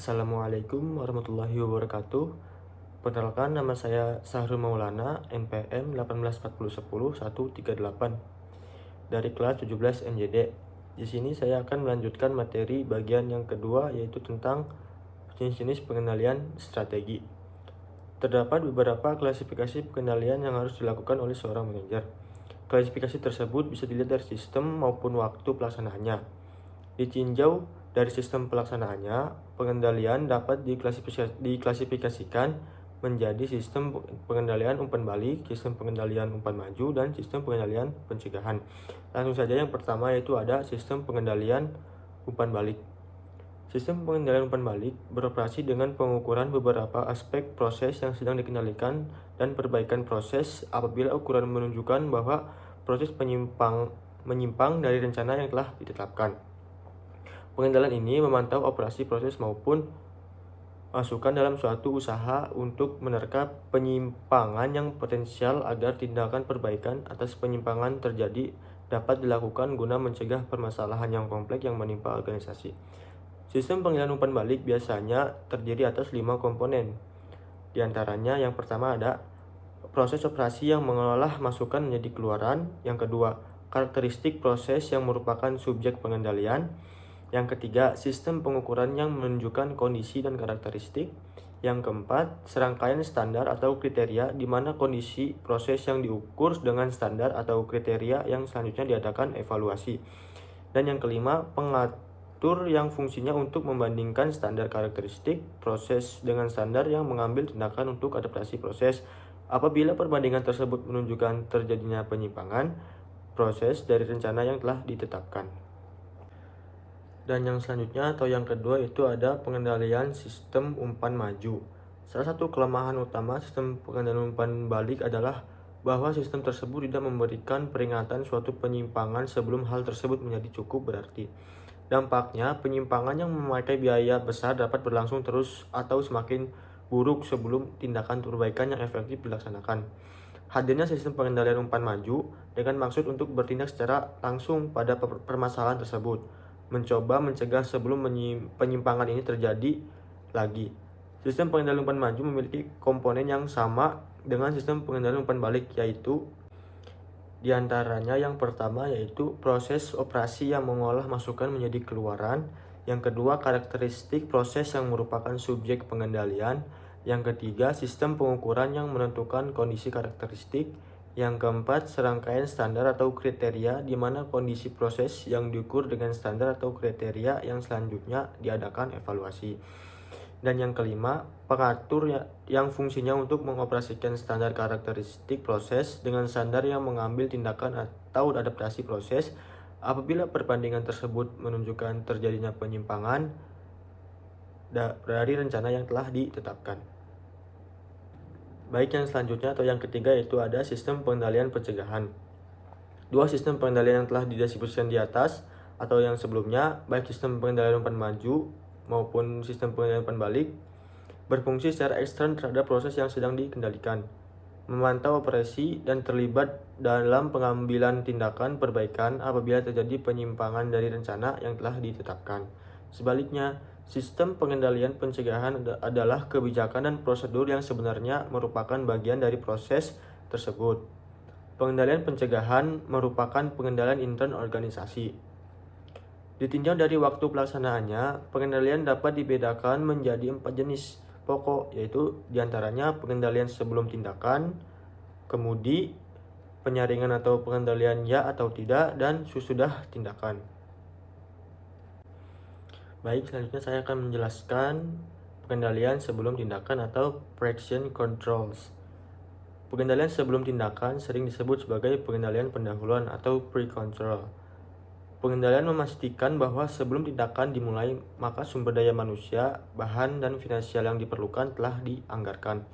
Assalamualaikum warahmatullahi wabarakatuh. Perkenalkan, nama saya Sahrul Maulana, NPM 184010-138 dari kelas 17 NJD. Di sini saya akan melanjutkan materi bagian yang kedua, yaitu tentang jenis-jenis pengendalian strategi. Terdapat beberapa klasifikasi pengendalian yang harus dilakukan oleh seorang manajer. Klasifikasi tersebut bisa dilihat dari sistem maupun waktu pelaksanaannya. Ditinjau dari sistem pelaksanaannya, pengendalian dapat diklasifikasikan menjadi sistem pengendalian umpan balik, sistem pengendalian umpan maju, dan sistem pengendalian pencegahan. Langsung saja, yang pertama yaitu ada sistem pengendalian umpan balik. Sistem pengendalian umpan balik beroperasi dengan pengukuran beberapa aspek proses yang sedang dikendalikan dan perbaikan proses apabila ukuran menunjukkan bahwa proses menyimpang dari rencana yang telah ditetapkan. Pengendalian ini memantau operasi proses maupun masukan dalam suatu usaha untuk menerka penyimpangan yang potensial agar tindakan perbaikan atas penyimpangan terjadi dapat dilakukan guna mencegah permasalahan yang kompleks yang menimpa organisasi. Sistem pengendalian umpan balik biasanya terdiri atas 5 komponen. Di antaranya, yang pertama ada proses operasi yang mengolah masukan menjadi keluaran. Yang kedua, karakteristik proses yang merupakan subjek pengendalian. Yang ketiga, sistem pengukuran yang menunjukkan kondisi dan karakteristik. Yang keempat, serangkaian standar atau kriteria di mana kondisi proses yang diukur dengan standar atau kriteria yang selanjutnya diadakan evaluasi. Dan yang kelima, pengatur yang fungsinya untuk membandingkan standar karakteristik proses dengan standar yang mengambil tindakan untuk adaptasi proses. Apabila perbandingan tersebut menunjukkan terjadinya penyimpangan proses dari rencana yang telah ditetapkan. Dan yang selanjutnya atau yang kedua itu ada pengendalian sistem umpan maju. Salah satu kelemahan utama sistem pengendalian umpan balik adalah bahwa sistem tersebut tidak memberikan peringatan suatu penyimpangan sebelum hal tersebut menjadi cukup berarti. Dampaknya, penyimpangan yang memakai biaya besar dapat berlangsung terus atau semakin buruk sebelum tindakan perbaikan yang efektif dilaksanakan. Hadirnya sistem pengendalian umpan maju dengan maksud untuk bertindak secara langsung pada permasalahan tersebut, mencoba mencegah sebelum penyimpangan ini terjadi lagi. Sistem pengendalian umpan maju memiliki komponen yang sama dengan sistem pengendalian umpan balik, yaitu diantaranya yang pertama yaitu proses operasi yang mengolah masukan menjadi keluaran. Yang kedua, karakteristik proses yang merupakan subjek pengendalian. Yang ketiga, sistem pengukuran yang menentukan kondisi karakteristik. Yang keempat, serangkaian standar atau kriteria di mana kondisi proses yang diukur dengan standar atau kriteria yang selanjutnya diadakan evaluasi. Dan yang kelima, pengatur yang fungsinya untuk mengoperasikan standar karakteristik proses dengan standar yang mengambil tindakan atau adaptasi proses apabila perbandingan tersebut menunjukkan terjadinya penyimpangan dari rencana yang telah ditetapkan. Baik, yang selanjutnya atau yang ketiga yaitu ada sistem pengendalian pencegahan. Dua sistem pengendalian yang telah dideskripsikan di atas atau yang sebelumnya, baik sistem pengendalian umpan maju maupun sistem pengendalian umpan balik, berfungsi secara ekstern terhadap proses yang sedang dikendalikan, memantau operasi dan terlibat dalam pengambilan tindakan perbaikan apabila terjadi penyimpangan dari rencana yang telah ditetapkan. Sebaliknya, sistem pengendalian pencegahan adalah kebijakan dan prosedur yang sebenarnya merupakan bagian dari proses tersebut. Pengendalian pencegahan merupakan pengendalian intern organisasi. Ditinjau dari waktu pelaksanaannya, pengendalian dapat dibedakan menjadi 4 jenis pokok, yaitu diantaranya pengendalian sebelum tindakan, kemudi, penyaringan atau pengendalian ya atau tidak, dan sesudah tindakan. Baik, selanjutnya saya akan menjelaskan pengendalian sebelum tindakan atau pre-action controls. Pengendalian sebelum tindakan sering disebut sebagai pengendalian pendahuluan atau pre-control. Pengendalian memastikan bahwa sebelum tindakan dimulai, maka sumber daya manusia, bahan, dan finansial yang diperlukan telah dianggarkan.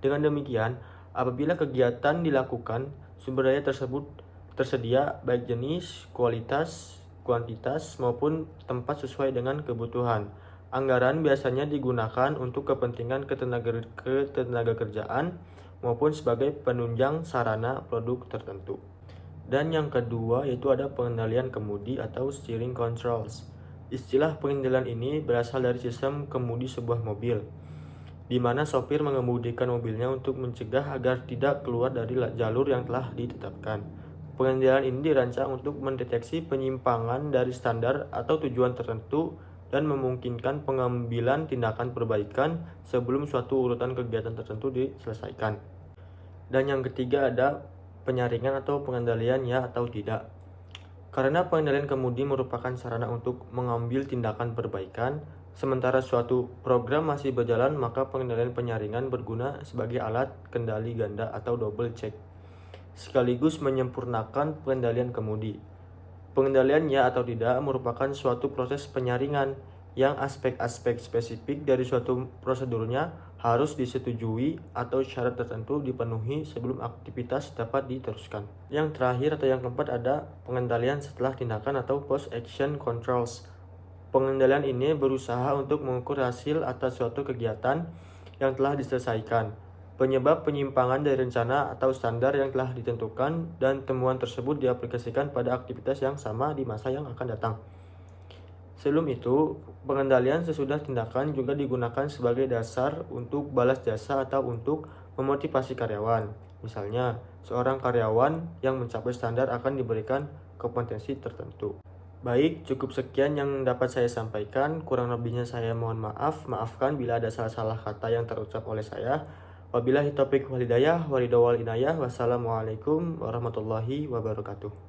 Dengan demikian, apabila kegiatan dilakukan, sumber daya tersebut tersedia baik jenis, kualitas, kuantitas, maupun tempat sesuai dengan kebutuhan. Anggaran biasanya digunakan untuk kepentingan ketenaga kerjaan maupun sebagai penunjang sarana produk tertentu. Dan yang kedua yaitu ada pengendalian kemudi atau steering controls. Istilah pengendalian ini berasal dari sistem kemudi sebuah mobil, di mana sopir mengemudikan mobilnya untuk mencegah agar tidak keluar dari jalur yang telah ditetapkan. Pengendalian ini dirancang untuk mendeteksi penyimpangan dari standar atau tujuan tertentu dan memungkinkan pengambilan tindakan perbaikan sebelum suatu urutan kegiatan tertentu diselesaikan. Dan yang ketiga ada penyaringan atau pengendalian ya atau tidak. Karena pengendalian kemudi merupakan sarana untuk mengambil tindakan perbaikan, sementara suatu program masih berjalan, maka pengendalian penyaringan berguna sebagai alat kendali ganda atau double check, sekaligus menyempurnakan pengendalian kemudi. Pengendalian ya atau tidak merupakan suatu proses penyaringan yang aspek-aspek spesifik dari suatu prosedurnya harus disetujui atau syarat tertentu dipenuhi sebelum aktivitas dapat diteruskan. Yang terakhir atau yang keempat ada pengendalian setelah tindakan atau post-action controls. Pengendalian ini berusaha untuk mengukur hasil atas suatu kegiatan yang telah diselesaikan, penyebab penyimpangan dari rencana atau standar yang telah ditentukan, dan temuan tersebut diaplikasikan pada aktivitas yang sama di masa yang akan datang. Sebelum itu, pengendalian sesudah tindakan juga digunakan sebagai dasar untuk balas jasa atau untuk memotivasi karyawan. Misalnya, seorang karyawan yang mencapai standar akan diberikan kompetensi tertentu. Baik, cukup sekian yang dapat saya sampaikan. Kurang lebihnya saya mohon maaf. Maafkan bila ada salah-salah kata yang terucap oleh saya. Wabillahi taufiq wal hidayah, waridho wal inayah. Wassalamualaikum warahmatullahi wabarakatuh.